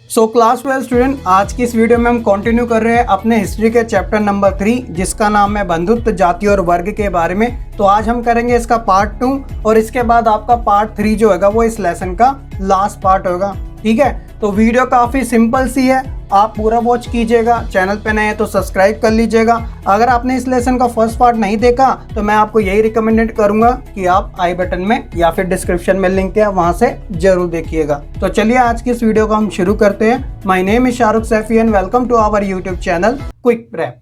So class 12 student, आज की इस वीडियो में हम कंटिन्यू कर रहे हैं अपने हिस्ट्री के चैप्टर नंबर 3 जिसका नाम है बंधुत्व, जाति और वर्ग के बारे में। तो आज हम करेंगे इसका पार्ट 2 और इसके बाद आपका पार्ट 3 जो होगा वो इस लेसन का लास्ट पार्ट होगा। ठीक है, तो वीडियो काफ़ी सिंपल सी है, आप पूरा वॉच कीजिएगा। चैनल पे नए हैं तो सब्सक्राइब कर लीजिएगा। अगर आपने इस लेसन का फर्स्ट पार्ट नहीं देखा तो मैं आपको यही रिकमेंडेड करूंगा कि आप आई बटन में या फिर डिस्क्रिप्शन में लिंक है, वहां से जरूर देखिएगा। तो चलिए आज की इस वीडियो को हम शुरू करते हैं। My name is Shahrukh Saifi and welcome to our YouTube channel Quick Prep.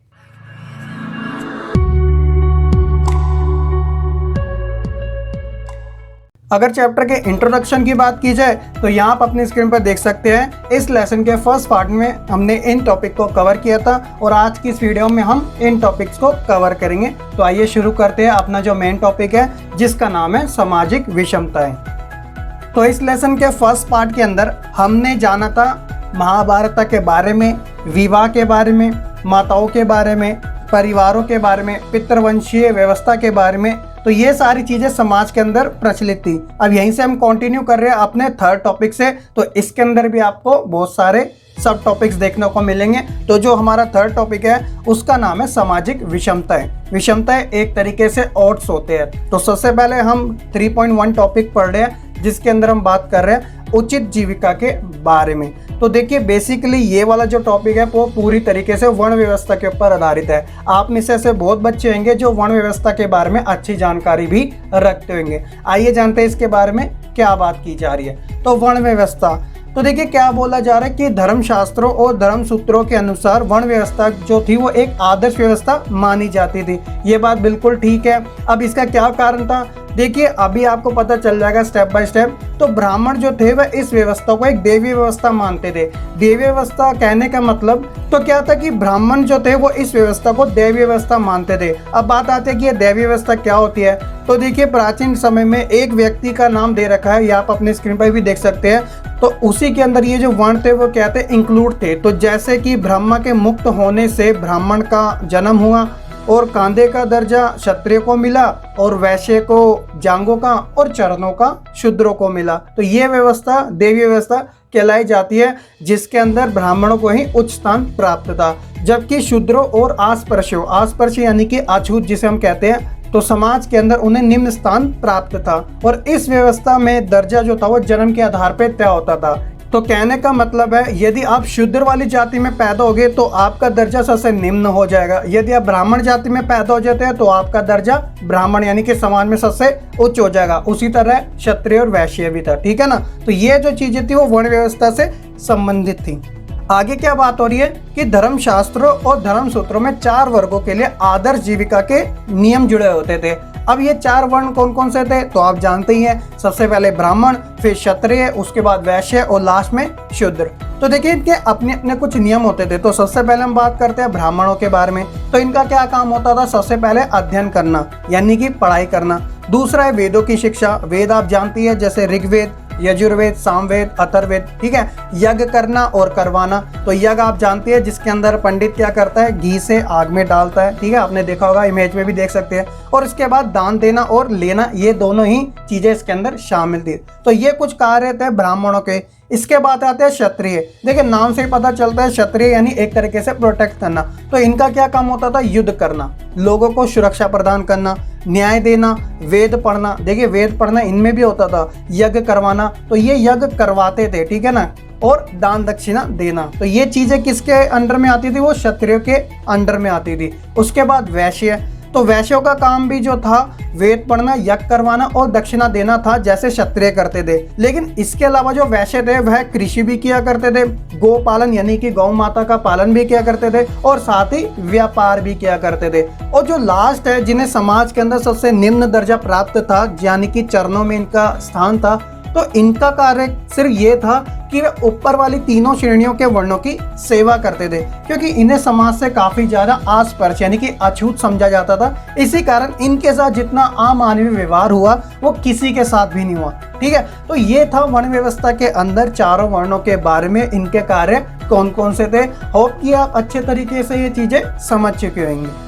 अगर चैप्टर के इंट्रोडक्शन की बात की जाए तो यहाँ आप अपनी स्क्रीन पर देख सकते हैं इस लेसन के फर्स्ट पार्ट में हमने इन टॉपिक को कवर किया था और आज की इस वीडियो में हम इन टॉपिक्स को कवर करेंगे। तो आइए शुरू करते हैं अपना जो मेन टॉपिक है जिसका नाम है सामाजिक विषमताएं। तो इस लेसन के फर्स्ट पार्ट के अंदर हमने जाना था महाभारत के बारे में, विवाह के बारे में, माताओं के बारे में, परिवारों के बारे में, पितृवंशीय व्यवस्था के बारे में। तो ये सारी चीजें समाज के अंदर प्रचलित थी। अब यहीं से हम कंटिन्यू कर रहे हैं अपने थर्ड टॉपिक से। तो इसके अंदर भी आपको बहुत सारे सब टॉपिक्स देखने को मिलेंगे। तो जो हमारा थर्ड टॉपिक है उसका नाम है सामाजिक विषमताएं। विषमताएं एक तरीके से ऑड्स होते हैं। तो सबसे पहले हम 3.1 टॉपिक पढ़ रहे हैं जिसके अंदर हम बात कर रहे हैं उचित जीविका के बारे में। तो देखिए बेसिकली ये वाला जो टॉपिक है वो पूरी तरीके से वर्ण व्यवस्था के ऊपर आधारित है। आप में से ऐसे बहुत बच्चे होंगे जो वर्ण व्यवस्था के बारे में अच्छी जानकारी भी रखते होंगे। आइए जानते हैं इसके बारे में क्या बात की जा रही है। तो वर्ण व्यवस्था, तो देखिए क्या बोला जा रहा है कि धर्मशास्त्रों और धर्म सूत्रों के अनुसार वर्ण व्यवस्था जो थी वो एक आदर्श व्यवस्था मानी जाती थी। ये बात बिल्कुल ठीक है। अब इसका क्या कारण था, देखिए अभी आपको पता चल जाएगा स्टेप बाय स्टेप। तो ब्राह्मण जो थे वह इस व्यवस्था को एक देवी व्यवस्था मानते थे। देवी व्यवस्था कहने का मतलब तो क्या था कि ब्राह्मण जो थे वो इस व्यवस्था को देवी व्यवस्था मानते थे। अब बात आती है कि ये देवी व्यवस्था क्या होती है। तो देखिए प्राचीन समय में एक व्यक्ति का नाम दे रखा है, ये आप अपने स्क्रीन पर भी देख सकते हैं। तो उसी के अंदर ये जो वर्ण थे वो क्या थे, इंक्लूड थे। तो जैसे कि ब्रह्मा के मुक्त होने से ब्राह्मण का जन्म हुआ और कांधे का दर्जा क्षत्रिय को मिला और वैश्य को जांगों का और चरणों का शूद्रों को मिला। तो ये व्यवस्था देवी व्यवस्था कहलाई जाती है जिसके अंदर ब्राह्मणों को ही उच्च स्थान प्राप्त था, जबकि शूद्रों और आस्पर्श यानी कि अछूत जिसे हम कहते हैं, तो समाज के अंदर उन्हें निम्न स्थान प्राप्त था। और इस व्यवस्था में दर्जा जो था वो जन्म के आधार पर तय होता था। तो कहने का मतलब है यदि आप शूद्र वाली जाति में पैदा हो गए तो आपका दर्जा सबसे निम्न हो जाएगा। यदि आप ब्राह्मण जाति में पैदा हो जाते हैं तो आपका दर्जा ब्राह्मण यानी कि समाज में सबसे उच्च हो जाएगा। उसी तरह क्षत्रिय और वैश्य भी था। ठीक है ना। तो ये जो चीजें थी वो वर्ण व्यवस्था से संबंधित थी। आगे क्या बात हो रही है कि धर्मशास्त्रों और धर्म सूत्रों में 4 वर्गों के लिए आदर्श जीविका के नियम जुड़े होते थे। अब ये 4 वर्ण कौन कौन से थे तो आप जानते ही हैं। सबसे पहले ब्राह्मण, फिर क्षत्रिय, उसके बाद वैश्य और लास्ट में शूद्र। तो देखिए इनके अपने अपने कुछ नियम होते थे। तो सबसे पहले हम बात करते हैं ब्राह्मणों के बारे में। तो इनका क्या काम होता था, सबसे पहले अध्ययन करना यानी कि पढ़ाई करना। दूसरा है वेदों की शिक्षा। वेद आप जानती है जैसे ऋग्वेद, यजुर्वेद, सामवेद, अथर्ववेद। ठीक है। यज्ञ करना और करवाना। तो यज्ञ आप जानती है जिसके अंदर पंडित क्या करता है, घी से आग में डालता है। ठीक है, आपने देखा होगा, इमेज में भी देख सकते हैं। और इसके बाद दान देना और लेना, ये दोनों ही चीजें इसके अंदर शामिल थी। तो ये कुछ कार्य थे ब्राह्मणों के। इसके बाद आते हैं क्षत्रिय। देखिए नाम से ही पता चलता है क्षत्रिय यानी एक तरीके से प्रोटेक्ट करना। तो इनका क्या काम होता था, युद्ध करना, लोगों को सुरक्षा प्रदान करना, न्याय देना, वेद पढ़ना। देखिए वेद पढ़ना इनमें भी होता था, यज्ञ करवाना। तो ये यज्ञ करवाते थे। ठीक है ना। और दान दक्षिणा देना। तो ये चीजें किसके अंडर में आती थी, वो क्षत्रियों के अंडर में आती थी। उसके बाद वैश्य। तो वैश्यों का काम भी जो था वेद पढ़ना, यज्ञ करवाना और दक्षिणा देना था जैसे क्षत्रिय करते थे। लेकिन इसके अलावा जो वैश्य थे वह कृषि भी किया करते थे, गौ पालन यानी कि गौ माता का पालन भी किया करते थे और साथ ही व्यापार भी किया करते थे। और जो लास्ट है जिन्हें समाज के अंदर सबसे निम्न दर्जा प्राप्त था यानी कि चरणों में इनका स्थान था, तो इनका कार्य सिर्फ ये था कि वे ऊपर वाली तीनों श्रेणियों के वर्णों की सेवा करते थे, क्योंकि इन्हें समाज से काफी ज्यादा आस्पर्श यानी कि अछूत समझा जाता था। इसी कारण इनके साथ जितना अमानवीय व्यवहार हुआ वो किसी के साथ भी नहीं हुआ। ठीक है। तो ये था वर्ण व्यवस्था के अंदर चारों वर्णों के बारे में, इनके कार्य कौन कौन से थे। होप कि आप अच्छे तरीके से ये चीजें समझ चुके होंगे।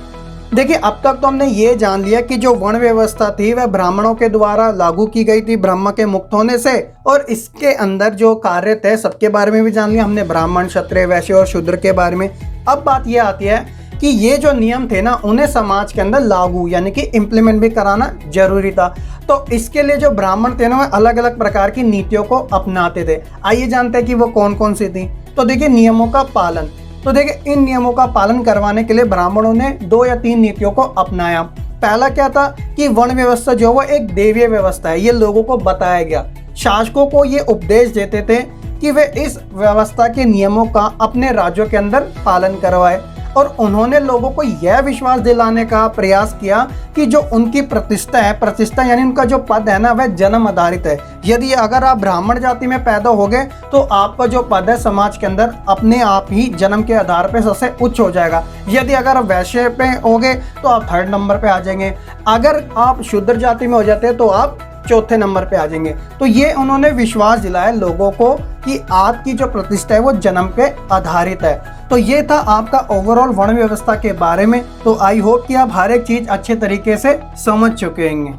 देखिए, अब तक तो हमने ये जान लिया कि जो वर्ण व्यवस्था थी वह ब्राह्मणों के द्वारा लागू की गई थी ब्रह्म के मुक्त होने से, और इसके अंदर जो कार्य थे सबके बारे में भी जान लिया हमने, ब्राह्मण, क्षत्रिय, वैश्य और शूद्र के बारे में। अब बात ये आती है कि ये जो नियम थे ना, उन्हें समाज के अंदर लागू यानी कि इम्प्लीमेंट भी कराना जरूरी था। तो इसके लिए जो ब्राह्मण थे ना, वह अलग अलग प्रकार की नीतियों को अपनाते थे। आइए जानते हैं कि वो कौन कौन सी थी। तो देखिए, नियमों का पालन। तो देखिए, इन नियमों का पालन करवाने के लिए ब्राह्मणों ने 2 या 3 नीतियों को अपनाया। पहला क्या था कि वर्ण व्यवस्था जो वो एक देवीय व्यवस्था है, ये लोगों को बताया गया। शासकों को ये उपदेश देते थे कि वे इस व्यवस्था के नियमों का अपने राज्यों के अंदर पालन करवाए, और उन्होंने लोगों को यह विश्वास दिलाने का प्रयास किया कि जो उनकी प्रतिष्ठा है, प्रतिष्ठा यानी उनका जो पद है ना, वह जन्म आधारित है। यदि अगर आप ब्राह्मण जाति में पैदा हो गए तो आपका जो पद है समाज के अंदर अपने आप ही जन्म के आधार पे सबसे उच्च हो जाएगा। यदि अगर आप वैश्य पे हो गए तो आप 3rd नंबर पे आ जाएंगे। अगर आप शूद्र जाति में हो जाते हैं तो आप 4थे नंबर पे आ जाएंगे। तो ये उन्होंने विश्वास दिलाया लोगों को कि आपकी जो प्रतिष्ठा है वो जन्म पे आधारित है। तो ये था आपका ओवरऑल वर्ण व्यवस्था के बारे में। तो आई होप कि आप हर एक चीज अच्छे तरीके से समझ चुके होंगे।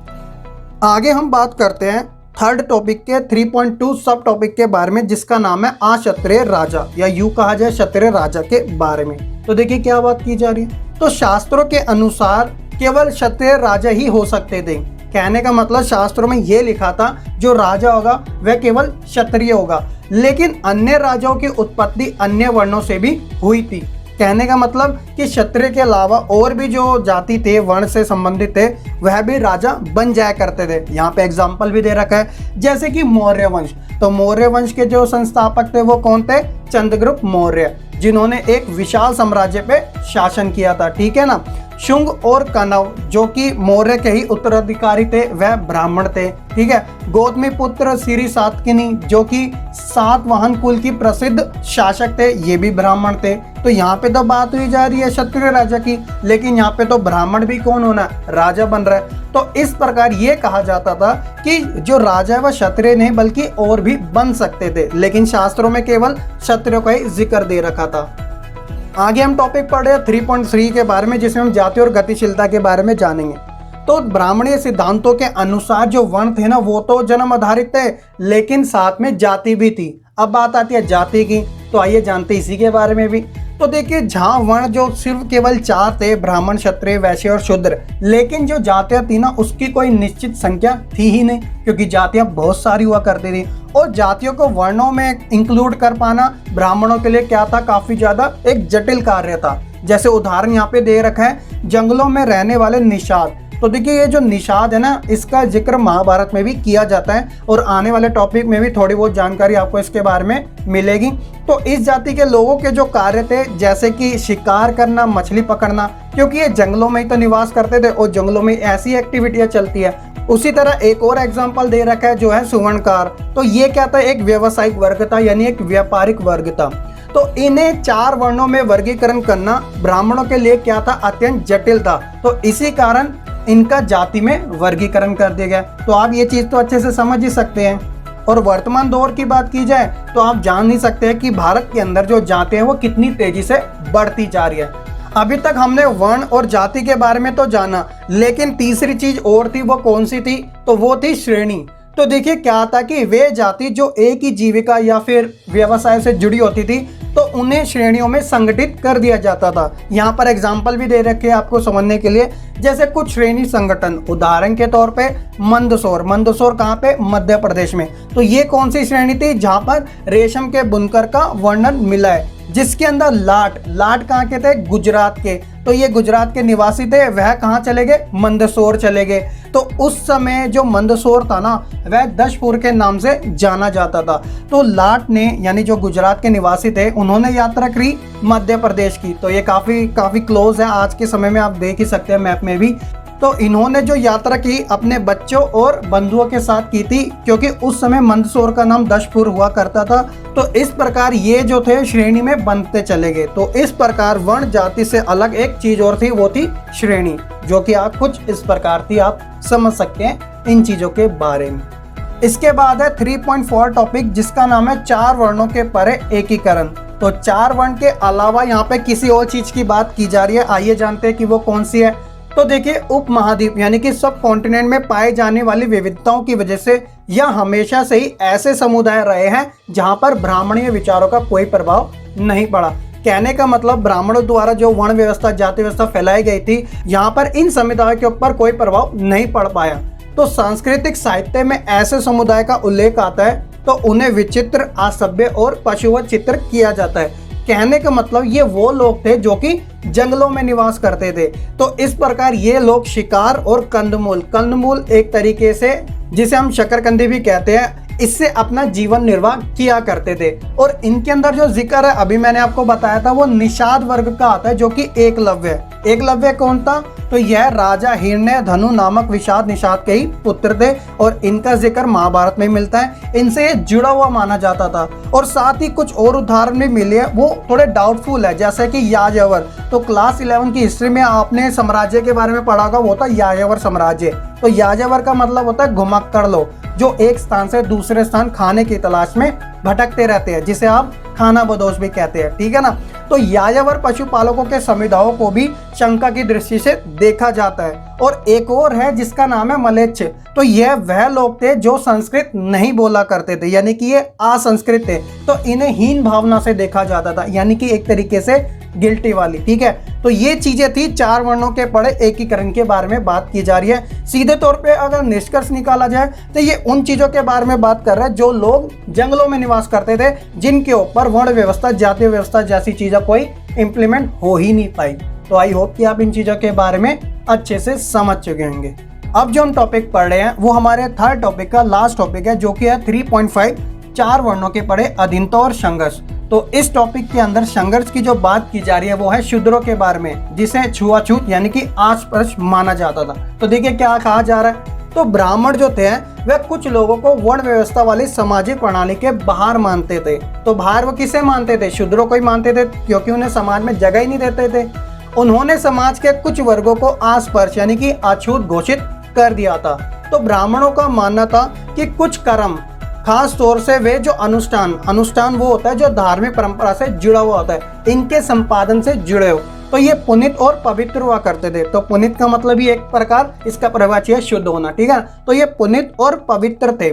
आगे हम बात करते हैं 3rd टॉपिक के 3.2 सब टॉपिक के बारे में, जिसका नाम है अक्षत्रिय राजा, या यूं कहा जाए क्षत्रिय राजा के बारे में। तो देखिए क्या बात की जा रही है। तो शास्त्रों के अनुसार केवल क्षत्रिय राजा ही हो सकते थे। कहने का मतलब शास्त्रों में ये लिखा था जो राजा होगा वह केवल क्षत्रिय होगा, लेकिन अन्य राजाओं की उत्पत्ति अन्य वर्णों से भी हुई थी। कहने का मतलब कि क्षत्रिय के अलावा और भी जो जाति थे, वर्ण से संबंधित थे, वह भी राजा बन जाया करते थे। यहाँ पे एग्जाम्पल भी दे रखा है, जैसे कि मौर्य वंश। तो मौर्य वंश के जो संस्थापक थे वो कौन थे? चंद्रगुप्त मौर्य, जिन्होंने एक विशाल साम्राज्य पे शासन किया था। ठीक है ना। शुंग और कनव जो कि मौर्य के ही उत्तराधिकारी थे, वह ब्राह्मण थे। ठीक है। गौतमी पुत्र श्री सातकर्णी जो कि सातवाहन कुल की प्रसिद्ध शासक थे, ये भी ब्राह्मण थे। तो यहाँ पे तो बात हुई जा रही है क्षत्रिय राजा की, लेकिन यहाँ पे तो ब्राह्मण भी कौन होना, राजा बन रहा है। तो इस प्रकार ये कहा जाता था कि जो राजा है वह क्षत्रिय नहीं बल्कि और भी बन सकते थे, लेकिन शास्त्रों में केवल क्षत्रियों का ही जिक्र दे रखा था। आगे हम टॉपिक पढ़ रहे हैं 3.3 के बारे में, जिसमें हम जाति और गतिशीलता के बारे में जानेंगे। तो ब्राह्मणीय सिद्धांतों के अनुसार जो वर्ण थे ना, वो तो जन्म आधारित थे, लेकिन साथ में जाति भी थी। अब बात आती है जाति की, तो आइए जानते इसी के बारे में भी। तो देखिए, जहाँ वर्ण जो सिर्फ केवल 4 थे, ब्राह्मण, क्षत्रिय, वैश्य और शूद्र, लेकिन जो जातियाँ थी ना उसकी कोई निश्चित संख्या थी ही नहीं, क्योंकि जातियाँ बहुत सारी हुआ करती थी। और जातियों को वर्णों में इंक्लूड कर पाना ब्राह्मणों के लिए क्या था, काफी ज्यादा एक जटिल कार्य था। जैसे उदाहरण यहाँ पे दे रखा है, जंगलों में रहने वाले निषाद। तो देखिए, ये जो निषाद है ना, इसका जिक्र महाभारत में भी किया जाता है, और आने वाले टॉपिक में भी थोड़ी बहुत जानकारी आपको इसके बारे में मिलेगी। तो इस जाति के लोगों के जो कार्य थे, जैसे कि शिकार करना, मछली पकड़ना, क्योंकि ये जंगलों में ही तो निवास करते थे और जंगलों में ऐसी एक्टिविटियां चलती है। उसी तरह एक और एग्जाम्पल दे रखा है जो है सुवर्णकार। तो ये क्या था, एक व्यावसायिक वर्ग था, यानी एक व्यापारिक वर्ग था। तो इन्हें 4 वर्णों में वर्गीकरण करना ब्राह्मणों के लिए क्या था, अत्यंत जटिल था। तो इसी कारण इनका जाति में वर्गीकरण कर दिया गया। तो आप ये चीज तो अच्छे से समझ ही सकते हैं। और वर्तमान दौर की बात की जाए तो आप जान नहीं सकते हैं कि भारत के अंदर जो जाति है वो कितनी तेजी से बढ़ती जा रही है। अभी तक हमने वर्ण और जाति के बारे में तो जाना, लेकिन तीसरी चीज और थी, वो कौन सी थी? तो वो थी श्रेणी। तो देखिए क्या था कि वे जाति जो एक ही जीविका या फिर व्यवसाय से जुड़ी होती थी, तो उन्हें श्रेणियों में संगठित कर दिया जाता था। यहाँ पर एग्जाम्पल भी दे रखे हैं आपको समझने के लिए, जैसे कुछ श्रेणी संगठन, उदाहरण के तौर पे मंदसौर। मंदसौर कहाँ पे? मध्य प्रदेश में। तो ये कौन सी श्रेणी थी? जहाँ पर रेशम के बुनकर का वर्णन मिला है, जिसके अंदर लाट कहाँ के थे? गुजरात के। तो ये गुजरात के निवासी थे, वह कहाँ चले गए? मंदसौर चले गए। तो उस समय जो मंदसौर था ना, वह दशपुर के नाम से जाना जाता था। तो लाट ने, यानी जो गुजरात के निवासी थे, उन्होंने यात्रा करी मध्य प्रदेश की। तो ये काफी क्लोज है, आज के समय में आप देख ही सकते हैं मैप में भी। तो इन्होंने जो यात्रा की अपने बच्चों और बंधुओं के साथ की थी, क्योंकि उस समय मंदसौर का नाम दशपुर हुआ करता था। तो इस प्रकार ये जो थे श्रेणी में बनते चले गए। तो इस प्रकार वर्ण जाति से अलग एक चीज और थी, वो थी श्रेणी, जो कि आप कुछ इस प्रकार थी, आप समझ सकते हैं इन चीजों के बारे में। इसके बाद है 3.4 टॉपिक, जिसका नाम है 4 वर्णों के परे एकीकरण। तो 4 वर्ण के अलावा यहाँ पे किसी और चीज की बात की जा रही है। आइए जानते हैं कि वो कौन सी है। तो देखिए, उपमहाद्वीप यानी कि सब कॉन्टिनेंट में पाए जाने वाली विविधताओं की वजह से यह हमेशा से ही ऐसे समुदाय रहे हैं जहां पर ब्राह्मणीय विचारों का कोई प्रभाव नहीं पड़ा। कहने का मतलब, ब्राह्मणों द्वारा जो वर्ण व्यवस्था, जाति व्यवस्था फैलाई गई थी, यहाँ पर इन समुदायों के ऊपर कोई प्रभाव नहीं पड़ पाया। तो सांस्कृतिक साहित्य में ऐसे समुदाय का उल्लेख आता है तो उन्हें विचित्र, असभ्य और पशुवत चित्र किया जाता है। कहने का मतलब, ये वो लोग थे जो कि जंगलों में निवास करते थे। तो इस प्रकार ये लोग शिकार और कंदमूल एक तरीके से जिसे हम शकरकंदी भी कहते हैं, इससे अपना जीवन निर्वाह किया करते थे। और इनके अंदर जो जिक्र है, अभी मैंने आपको बताया था, वो निषाद वर्ग का आता है जो कि एकलव्य है। एकलव्य कौन था? तो यह राजा हिरण्य धनु नामक विषाद निषाद के ही पुत्र थे और इनका जिक्र महाभारत में मिलता है। इनसे ये जुड़ा हुआ माना जाता था। और साथ ही कुछ और उदाहरण भी मिले हैं, वो थोड़े डाउटफुल है, जैसे कि यायावर। तो क्लास 11 की हिस्ट्री में आपने साम्राज्य के बारे में पढ़ा होगा, वो था यायावर साम्राज्य। तो यायावर का मतलब होता है घुमक्कड़ लोग, जो एक स्थान से दूसरे स्थान खाने की तलाश में भटकते रहते हैं, जिसे आप खाना बदोश भी कहते हैं, ठीक है ना। तो यायावर पशुपालकों के समुदायों को भी शंका की दृष्टि से देखा जाता है। और एक और है जिसका नाम है मलेच्छ। तो यह वह लोग थे जो संस्कृत नहीं बोला करते थे, यानी कि ये असंस्कृत थे। तो इन्हें हीन भावना से देखा जाता था, यानी कि एक तरीके से गिल्टी वाली, ठीक है। तो ये चीजें थी 4 वर्णों के पड़े एकीकरण के बारे में बात की जा रही है। सीधे तौर पे अगर निष्कर्ष निकाला जाए तो ये उन चीजों के बारे में बात कर रहा है जो लोग जंगलों में निवास करते थे, जिनके ऊपर वर्ण व्यवस्था, जातीय व्यवस्था जैसी चीजें कोई इंप्लीमेंट हो ही नहीं पाई। तो आई होप कि आप इन चीजों के बारे में अच्छे से समझ चुके होंगे। अब जो हम टॉपिक पढ़ रहे हैं वो हमारे थर्ड टॉपिक का लास्ट टॉपिक है, जो कि है 3.5 4 वर्णों के पड़े अधीनता और संघर्ष। तो इस टॉपिक के अंदर संघर्ष की जो बात की जा रही है वो है शूद्रों के बारे में, जिसे छुआछूत यानी कि आस्पृश्य माना जाता था। तो देखिए क्या कहा जा रहा है। तो ब्राह्मण जो थे वह कुछ लोगों को वर्ण व्यवस्था वाली सामाजिक प्रणाली के बाहर मानते थे। तो बाहर वो किसे मानते थे? शूद्रों को ही मानते थे, क्योंकि उन्हें समाज में जगह ही नहीं देते थे। उन्होंने समाज के कुछ वर्गों को आस्पृश्य यानी कि अछूत घोषित कर दिया था। तो ब्राह्मणों का मानना था कि कुछ कर्म, खास तौर से वे जो अनुष्ठान वो होता है जो धार्मिक परंपरा से जुड़ा हुआ होता है, इनके संपादन से जुड़े हो, तो ये पुनित और पवित्र हुआ करते थे। तो पुनित का मतलब ही एक प्रकार इसका परिभाषा है शुद्ध होना, ठीक है। तो ये पुनित और पवित्र थे।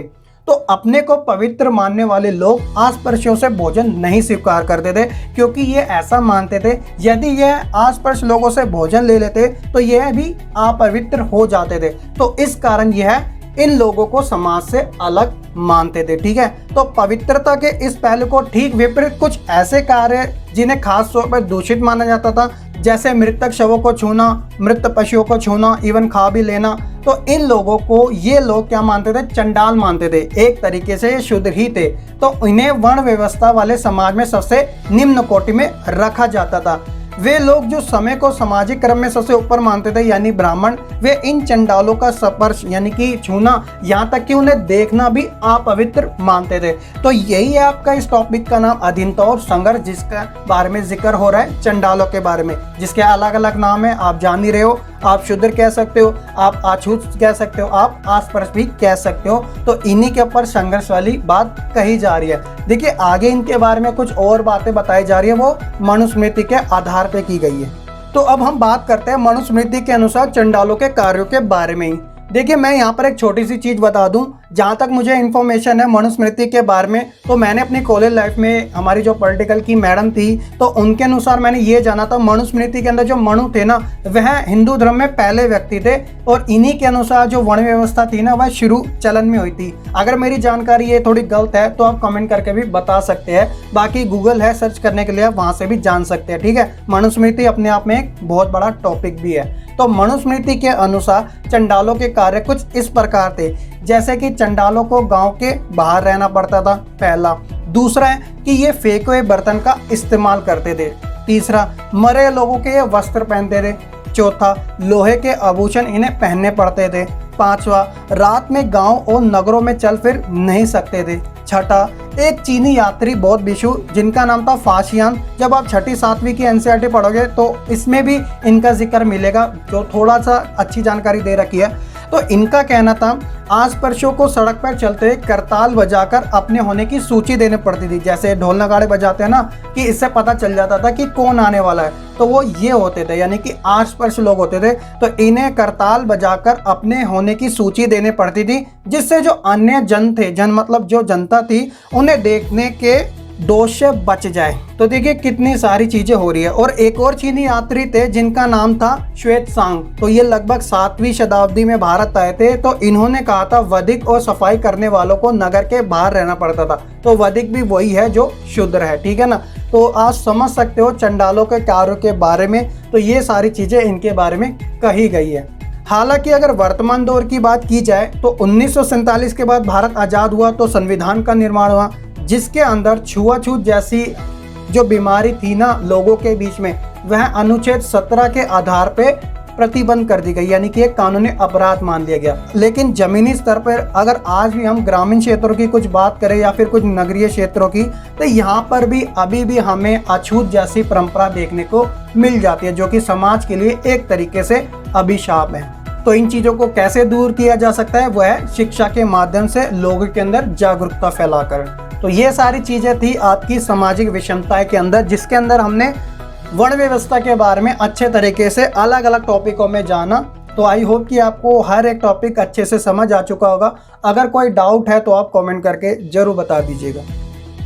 तो अपने को पवित्र मानने वाले लोग आस्पृश्यों से भोजन नहीं स्वीकार करते थे, क्योंकि ये ऐसा मानते थे यदि यह आस्पृश्य लोगों से भोजन ले लेते तो यह भी अपवित्र हो जाते थे। तो इस कारण यह इन लोगों को समाज से अलग मानते थे, ठीक है। तो पवित्रता के इस पहलू को ठीक विपरीत कुछ ऐसे कार्य जिन्हें खास तौर पर दूषित माना जाता था, जैसे मृतक शवों को छूना, मृत पशुओं को छूना, इवन खा भी लेना। तो इन लोगों को ये लोग क्या मानते थे? चंडाल मानते थे। एक तरीके से ये शूद्र ही थे। तो इन्हें वर्ण व्यवस्था वाले समाज में सबसे निम्न कोटि में रखा जाता था। वे लोग जो समय को सामाजिक क्रम में सबसे ऊपर मानते थे, यानी ब्राह्मण, वे इन चंडालों का स्पर्श यानी कि छूना, यहाँ तक कि उन्हें देखना भी अपवित्र मानते थे। तो यही है आपका इस टॉपिक का नाम, अधीनता और संघर्ष, जिसका बारे में जिक्र हो रहा है चंडालों के बारे में, जिसके अलग अलग नाम है, आप जान ही रहे हो। आप शूद्र कह सकते हो, आप अछूत कह सकते हो, आप आस्पृश्य भी कह सकते हो। तो इन्हीं के ऊपर संघर्ष वाली बात कही जा रही है। देखिए आगे इनके बारे में कुछ और बातें बताई जा रही है, वो मनुस्मृति के आधार पे की गई है। तो अब हम बात करते हैं मनुस्मृति के अनुसार चंडालों के कार्यों के बारे में ही। देखिए मैं यहाँ पर एक छोटी सी चीज़ बता दूं, जहाँ तक मुझे इन्फॉर्मेशन है मनुस्मृति के बारे में, तो मैंने अपनी कॉलेज लाइफ में हमारी जो पॉलिटिकल की मैडम थी, तो उनके अनुसार मैंने ये जाना था मनुस्मृति के अंदर जो मनु थे ना, वह हिंदू धर्म में पहले व्यक्ति थे और इन्हीं के अनुसार जो वर्ण व्यवस्था थी ना, वह शुरू चलन में हुई थी। अगर मेरी जानकारी ये थोड़ी गलत है तो आप कमेंट करके भी बता सकते हैं, बाकी गूगल है सर्च करने के लिए, आप वहाँ से भी जान सकते हैं, ठीक है। मनुस्मृति अपने आप में एक बहुत बड़ा टॉपिक भी है। तो मनुस्मृति के अनुसार चंडालों के कार्य कुछ इस प्रकार थे, जैसे कि चंडालों को गांव के बाहर रहना पड़ता था, पहला। दूसरा है कि ये फेंके हुए बर्तन का इस्तेमाल करते थे। तीसरा, मरे लोगों के ये वस्त्र पहनते थे। चौथा, लोहे के आभूषण इन्हें पहनने पड़ते थे। पांचवा, रात में गांव और नगरों में चल फिर नहीं सकते थे। छठा, एक चीनी यात्री बौद्ध भिक्षु जिनका नाम था फाशियान, जब आप 6ठी 7वीं की एनसीईआरटी पढ़ोगे तो इसमें भी इनका जिक्र मिलेगा, जो थोड़ा सा अच्छी जानकारी दे रखी है। तो इनका कहना था आसपड़ोसियों को सड़क पर चलते करताल बजाकर अपने होने की सूची देनी पड़ती थी। जैसे ढोल नगाड़े बजाते हैं ना, कि इससे पता चल जाता था कि कौन आने वाला है, तो वो ये होते थे, यानी कि आसपास लोग होते थे, तो इन्हें करताल बजाकर अपने होने की सूची देनी पड़ती थी, जिससे जो अन्य जन थे, जन मतलब जो जनता थी, उन्हें देखने के दोष से बच जाए। तो देखिए कितनी सारी चीजें हो रही है। और एक और चीनी यात्री थे जिनका नाम था श्वेतसांग। तो ये लगभग 7वीं शताब्दी में भारत आए थे। तो इन्होंने कहा था वधिक और सफाई करने वालों को नगर के बाहर रहना पड़ता था। तो वधिक भी वही है जो शूद्र है, ठीक है ना। तो आप समझ सकते हो चंडालों के कार्यों के बारे में। तो ये सारी चीजें इनके बारे में कही गई है। हालांकि अगर वर्तमान दौर की बात की जाए तो 1947 के बाद भारत आज़ाद हुआ तो संविधान का निर्माण हुआ, जिसके अंदर छुआछूत जैसी जो बीमारी थी ना लोगों के बीच में, वह अनुच्छेद 17 के आधार पे प्रतिबंध कर दी गई, यानी कि एक कानूनी अपराध मान लिया गया। लेकिन जमीनी स्तर पर अगर आज भी हम ग्रामीण क्षेत्रों की कुछ बात करें या फिर कुछ नगरीय क्षेत्रों की, तो यहाँ पर भी अभी भी हमें अछूत जैसी परंपरा देखने को मिल जाती है, जो कि समाज के लिए एक तरीके से अभिशाप है। तो इन चीज़ों को कैसे दूर किया जा सकता है, वह है शिक्षा के माध्यम से लोगों के अंदर जागरूकता फैलाकर। तो ये सारी चीज़ें थी आपकी सामाजिक विषमताएं के अंदर, जिसके अंदर हमने वर्ण व्यवस्था के बारे में अच्छे तरीके से अलग अलग टॉपिकों में जाना। तो आई होप कि आपको हर एक टॉपिक अच्छे से समझ आ चुका होगा। अगर कोई डाउट है तो आप कमेंट करके ज़रूर बता दीजिएगा।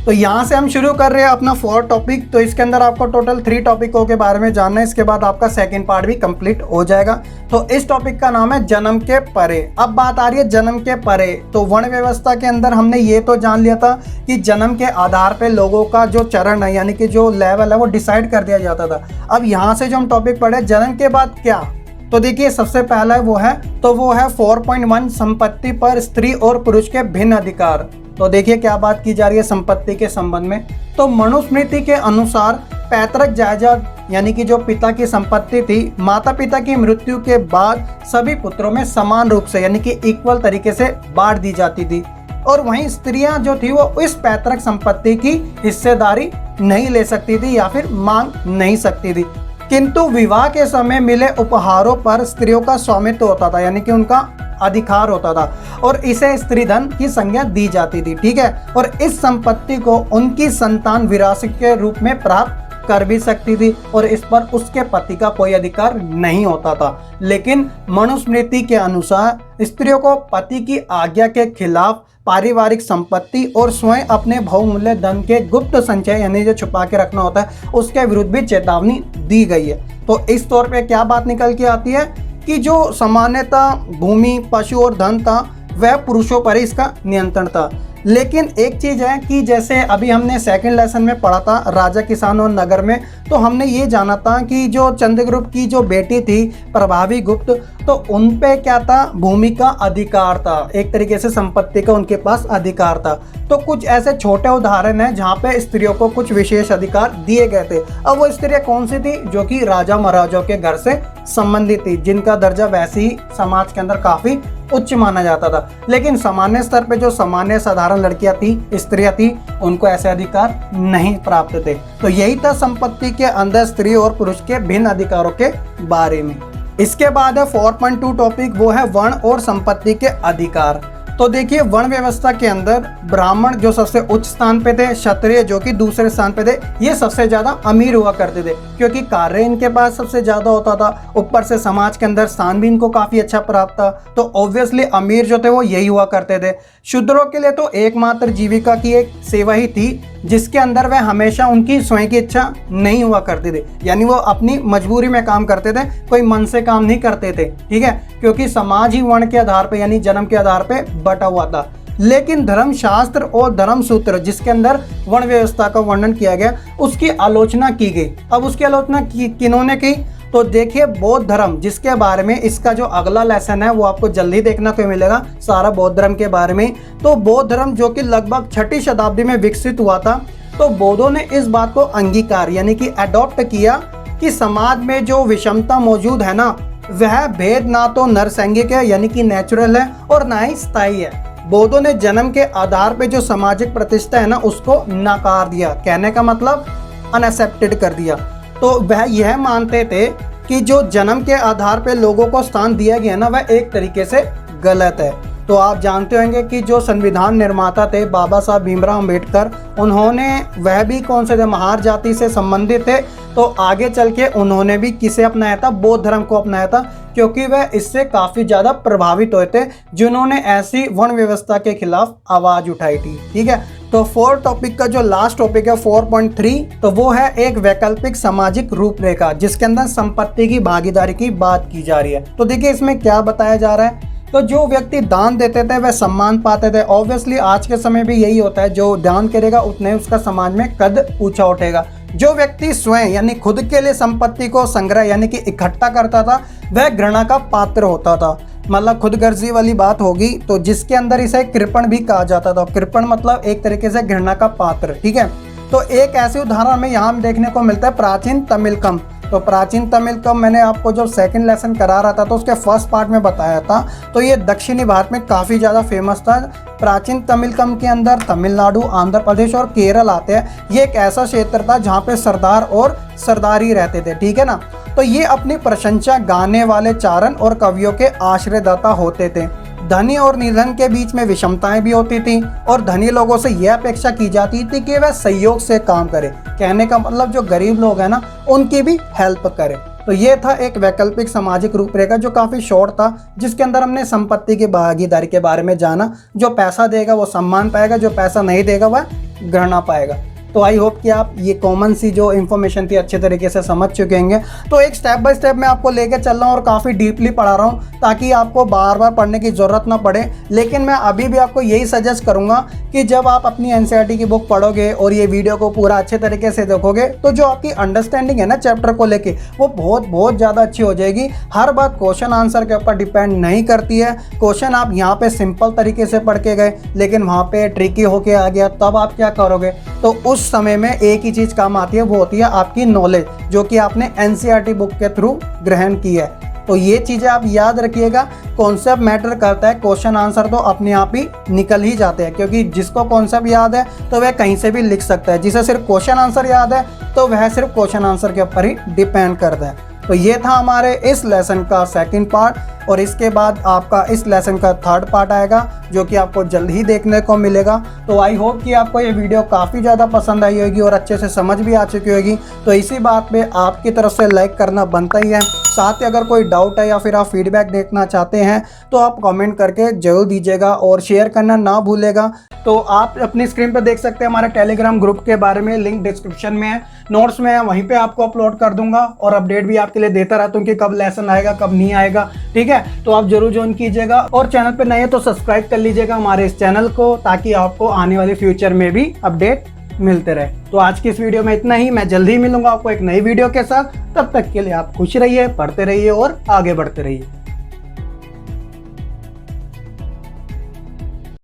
तो यहाँ से हम शुरू कर रहे हैं अपना 4th टॉपिक। तो इसके अंदर आपको टोटल 3 टॉपिकों के बारे में जानना है। इसके बाद आपका 2nd पार्ट भी कंप्लीट हो जाएगा। तो इस टॉपिक का नाम है जन्म के परे। अब बात आ रही है जन्म के परे। तो वर्ण व्यवस्था के अंदर हमने ये तो जान लिया था कि जन्म के आधार पे लोगों का जो चरण है, यानी कि जो लेवल है, वो डिसाइड कर दिया जाता था। अब यहाँ से जो हम टॉपिक पढ़े, जन्म के बाद क्या, तो देखिए सबसे पहला वो है 4.1 संपत्ति पर स्त्री और पुरुष के भिन्न अधिकार। तो देखिए क्या बात की जा रही है संपत्ति के संबंध में। तो मनुस्मृति के अनुसार पैतृक जायदाद, यानी कि जो पिता की संपत्ति थी, माता पिता की मृत्यु के बाद सभी पुत्रों में समान रूप से, यानी कि इक्वल तरीके से बांट दी जाती थी। और वहीं स्त्रियां जो थी वो इस पैतृक संपत्ति की हिस्सेदारी नहीं ले सकती थी या फिर मांग नहीं सकती थी। किंतु विवाह के समय मिले उपहारों पर स्त्रियों का स्वामित्व होता था, यानी कि उनका अधिकार होता था, और इसे स्त्री धन की संज्ञा दी जाती थी, ठीक है। और इस संपत्ति को उनकी संतान विरासत के रूप में प्राप्त कर भी सकती थी, और इस पर उसके पति का कोई अधिकार नहीं होता था। लेकिन मनुस्मृति के अनुसार स्त्रियों को पति की आज्ञा के खिलाफ पारिवारिक संपत्ति और स्वयं अपने बहुमूल्य धन के गुप्त संचय, यानी जो छुपा के रखना होता है, उसके विरुद्ध भी चेतावनी दी गई है। तो इस तौर पे क्या बात निकल के आती है कि जो सामान्यतः भूमि, पशु और धन था, वह पुरुषों पर ही इसका नियंत्रण था। लेकिन एक चीज़ है कि जैसे अभी हमने 2nd लेसन में पढ़ा था राजा, किसान और नगर में, तो हमने ये जाना था कि जो चंद्रगुप्त की जो बेटी थी प्रभावी गुप्त, तो उन पे क्या था, भूमि का अधिकार था, एक तरीके से संपत्ति का उनके पास अधिकार था। तो कुछ ऐसे छोटे उदाहरण हैं जहाँ पे स्त्रियों को कुछ विशेष अधिकार दिए गए थे। अब वो स्त्रियाँ कौन सी थी, जो कि राजा महाराजाओं के घर से संबंधित थी, जिनका दर्जा वैसे ही समाज के अंदर काफ़ी उच्च माना जाता था। लेकिन सामान्य स्तर पे जो सामान्य साधारण लड़कियां थी, स्त्रियां थी, उनको ऐसे अधिकार नहीं प्राप्त थे। तो यही था संपत्ति के अंदर स्त्री और पुरुष के भिन्न अधिकारों के बारे में। इसके बाद है 4.2 टॉपिक, वो है वर्ण और संपत्ति के अधिकार। तो देखिए वर्ण व्यवस्था के अंदर ब्राह्मण जो सबसे उच्च स्थान पे थे, क्षत्रिय जो कि दूसरे स्थान पे थे, ये सबसे ज्यादा अमीर हुआ करते थे, क्योंकि कार्य इनके पास सबसे ज्यादा होता था। ऊपर से समाज के अंदर स्थान भी इनको काफी अच्छा प्राप्त था। तो ऑब्वियसली अमीर जो थे वो यही हुआ करते थे। शूद्रों के लिए तो एकमात्र जीविका की एक सेवा ही थी, जिसके अंदर वह हमेशा उनकी स्वयं की इच्छा नहीं हुआ करते थे, यानी वो अपनी मजबूरी में काम करते थे, कोई मन से काम नहीं करते थे, ठीक है, क्योंकि समाज ही वर्ण के आधार पे यानी जन्म के आधार पे बटा हुआ था। लेकिन धर्मशास्त्र और धर्म सूत्र जिसके अंदर वर्ण व्यवस्था का वर्णन किया गया, उसकी आलोचना की गई। अब उसकी आलोचना किन्होंने की, तो देखिए बौद्ध धर्म, जिसके बारे में इसका जो अगला लेसन है वो आपको जल्दी देखने को मिलेगा, सारा बौद्ध धर्म के बारे में। तो बौद्ध धर्म जो कि लगभग 6ठी शताब्दी में विकसित हुआ था, तो बौद्धों ने इस बात को अंगीकार यानी कि अडॉप्ट किया कि समाज में जो विषमता मौजूद है ना, वह भेद ना तो नरसैंगिक है यानी कि नेचुरल है, और ना ही स्थायी है। बौद्धों ने जन्म के आधार पे जो सामाजिक प्रतिष्ठा है ना, उसको नकार दिया, कहने का मतलब अनएक्सेप्टेड कर दिया। तो वह यह मानते थे कि जो जन्म के आधार पे लोगों को स्थान दिया गया ना वह एक तरीके से गलत है। तो आप जानते होंगे कि जो संविधान निर्माता थे बाबा साहब भीमराव अंबेडकर, उन्होंने वह भी कौन से थे, महार जाति से संबंधित थे। तो आगे चल के उन्होंने भी किसे अपनाया था, बौद्ध धर्म को अपनाया था, क्योंकि वह इससे काफ़ी ज़्यादा प्रभावित हुए थे जिन्होंने ऐसी वर्ण व्यवस्था के खिलाफ आवाज़ उठाई थी। ठीक है, तो 4 टॉपिक का जो लास्ट टॉपिक है 4.3, तो वो है एक वैकल्पिक सामाजिक रूपरेखा जिसके अंदर संपत्ति की भागीदारी की बात की जा रही है। तो देखिए इसमें क्या बताया जा रहा है। तो जो व्यक्ति दान देते थे वह सम्मान पाते थे। ऑब्वियसली आज के समय भी यही होता है, जो दान करेगा उतने ही उसका समाज में कद ऊंचा उठेगा। जो व्यक्ति स्वयं यानी खुद के लिए संपत्ति को संग्रह यानी कि इकट्ठा करता था वह घृणा का पात्र होता था। मतलब खुदगर्जी वाली बात होगी, तो जिसके अंदर इसे कृपण भी कहा जाता था। कृपण मतलब एक तरीके से घृणा का पात्र। ठीक है, तो एक ऐसे उदाहरण में यहाँ देखने को मिलता है प्राचीन तमिलकम। तो प्राचीन तमिलकम मैंने आपको जब सेकंड लेसन करा रहा था तो उसके फर्स्ट पार्ट में बताया था। तो ये दक्षिणी भारत में काफ़ी ज़्यादा फेमस था। प्राचीन तमिलकम के अंदर तमिलनाडु, आंध्र प्रदेश और केरल आते हैं। ये एक ऐसा क्षेत्र था जहाँ पे सरदार और सरदारी रहते थे। ठीक है ना, तो ये अपनी प्रशंसा गाने वाले चारण और कवियों के आश्रयदाता होते थे। धनी और निर्धन के बीच में विषमताएं भी होती थी और धनी लोगों से यह अपेक्षा की जाती थी कि वह सहयोग से काम करे। कहने का मतलब जो गरीब लोग हैं ना उनकी भी हेल्प करे। तो ये था एक वैकल्पिक सामाजिक रूपरेखा जो काफ़ी शॉर्ट था, जिसके अंदर हमने संपत्ति की भागीदारी के बारे में जाना। जो पैसा देगा वो सम्मान पाएगा, जो पैसा नहीं देगा वह घृणा पाएगा। तो आई होप कि आप ये कॉमन सी जो इन्फॉर्मेशन थी अच्छे तरीके से समझ चुके होंगे। तो एक स्टेप बाय स्टेप मैं आपको लेके चल रहा हूँ और काफ़ी डीपली पढ़ा रहा हूँ ताकि आपको बार बार पढ़ने की ज़रूरत ना पड़े। लेकिन मैं अभी भी आपको यही सजेस्ट करूँगा कि जब आप अपनी एनसीईआरटी की बुक पढ़ोगे और ये वीडियो को पूरा अच्छे तरीके से देखोगे तो जो आपकी अंडरस्टैंडिंग है ना चैप्टर को लेके वो बहुत ज़्यादा अच्छी हो जाएगी। हर बात क्वेश्चन आंसर के ऊपर डिपेंड नहीं करती है। क्वेश्चन आप यहाँ पे सिंपल तरीके से पढ़ के गए लेकिन वहाँ पे ट्रिकी होके आ गया, तब आप क्या करोगे? तो उस समय में एक ही चीज़ काम आती है, वो होती है आपकी नॉलेज जो कि आपने एनसीईआरटी बुक के थ्रू ग्रहण की है। तो ये चीज़ें आप याद रखिएगा। कॉन्सेप्ट मैटर करता है, क्वेश्चन आंसर तो अपने आप ही निकल ही जाते हैं, क्योंकि जिसको कॉन्सेप्ट याद है तो वह कहीं से भी लिख सकता है। जिसे सिर्फ क्वेश्चन आंसर याद है तो वह सिर्फ क्वेश्चन आंसर के ऊपर ही डिपेंड करता है। तो ये था हमारे इस लेसन का सेकंड पार्ट, और इसके बाद आपका इस लेसन का थर्ड पार्ट आएगा जो कि आपको जल्द ही देखने को मिलेगा। तो आई होप कि आपको ये वीडियो काफ़ी ज़्यादा पसंद आई होगी और अच्छे से समझ भी आ चुकी होगी। तो इसी बात पे आपकी तरफ से लाइक करना बनता ही है। साथ ही अगर कोई डाउट है या फिर आप फीडबैक देखना चाहते हैं तो आप कमेंट करके जरूर दीजिएगा और शेयर करना ना भूलेगा। तो आप अपनी स्क्रीन पर देख सकते हैं हमारे टेलीग्राम ग्रुप के बारे में, लिंक डिस्क्रिप्शन में है, नोट्स में है, वहीं पे आपको अपलोड कर दूंगा और अपडेट भी आपके लिए देता रहता हूँ कि कब लेसन आएगा कब नहीं आएगा। ठीक है, तो आप जरूर ज्वाइन कीजिएगा और चैनल पे नए हैं तो सब्सक्राइब कर लीजिएगा हमारे इस चैनल को, ताकि आपको आने वाले फ्यूचर में भी अपडेट मिलते रहे। तो आज की इस वीडियो में इतना ही। मैं जल्दी ही मिलूंगा आपको एक नई वीडियो के साथ। तब तक के लिए आप खुश रहिए, पढ़ते रहिए और आगे बढ़ते रहिए।